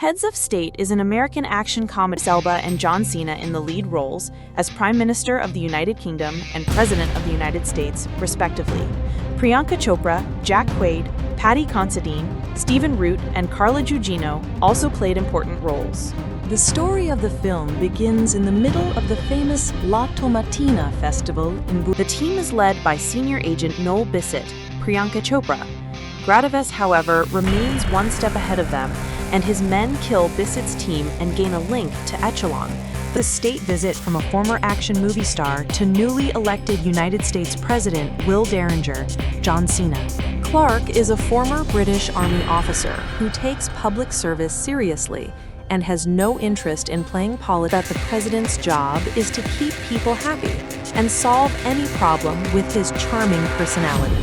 Heads of State is an American action comedy with Elba and John Cena in the lead roles as Prime Minister of the United Kingdom and President of the United States, respectively. Priyanka Chopra, Jack Quaid, Paddy Considine, Stephen Root, and Carla Gugino also played important roles. The story of the film begins in the middle of the famous La Tomatina festival in The team is led by senior agent Noel Bissett, Priyanka Chopra. Gradaves, however, remains one step ahead of them, and his men kill Bissett's team and gain a link to Echelon, the state visit from a former action movie star to newly elected United States President Will Derringer, John Cena. Clark is a former British Army officer who takes public service seriously and has no interest in playing politics. That the president's job is to keep people happy and solve any problem with his charming personality.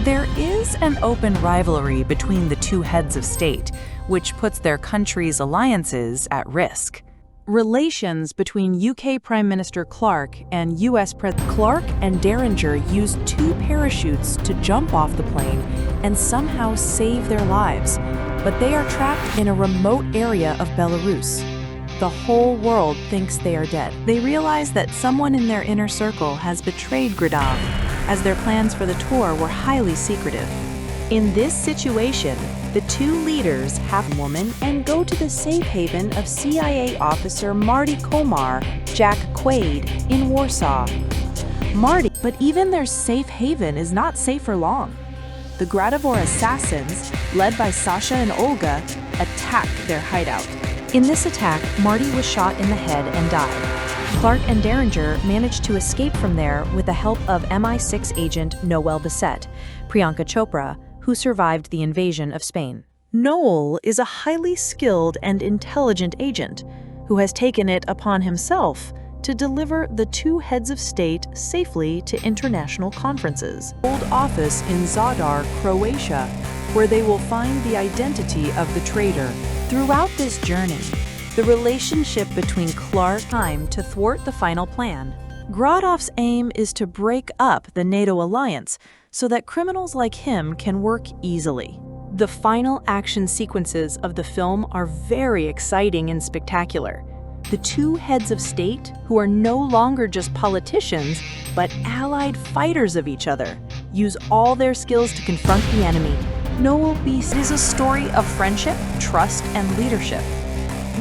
There is an open rivalry between the two heads of state, which puts their countries' alliances at risk. Relations between UK Prime Minister Clark and US President Clark and Derringer used two parachutes to jump off the plane and somehow save their lives, but they are trapped in a remote area of Belarus. The whole world thinks they are dead. They realize that someone in their inner circle has betrayed Gradav, as their plans for the tour were highly secretive. In this situation, the two leaders have a woman and go to the safe haven of CIA officer Marty Komar, Jack Quaid, in Warsaw. But even their safe haven is not safe for long. The Gradivor assassins, led by Sasha and Olga, attack their hideout. In this attack, Marty was shot in the head and died. Clark and Derringer managed to escape from there with the help of MI6 agent Noel Bissett, Priyanka Chopra, who survived the invasion of Spain. Noel is a highly skilled and intelligent agent who has taken it upon himself to deliver the two heads of state safely to international conferences. Old office in Zadar, Croatia, where they will find the identity of the traitor. Throughout this journey, the relationship between Clark time to thwart the final plan. Gradov's aim is to break up the NATO alliance so that criminals like him can work easily. The final action sequences of the film are very exciting and spectacular. The two heads of state, who are no longer just politicians, but allied fighters of each other, use all their skills to confront the enemy. Noel Bissett is a story of friendship, trust, and leadership.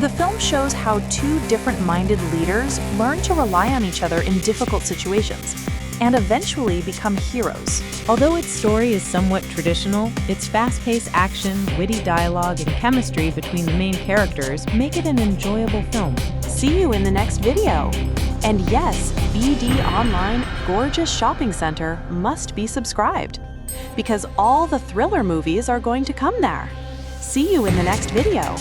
The film shows how two different-minded leaders learn to rely on each other in difficult situations and eventually become heroes. Although its story is somewhat traditional, its fast-paced action, witty dialogue, and chemistry between the main characters make it an enjoyable film. See you in the next video! And yes, BD Online Gorgeous Shopping Center must be subscribed, because all the thriller movies are going to come there. See you in the next video!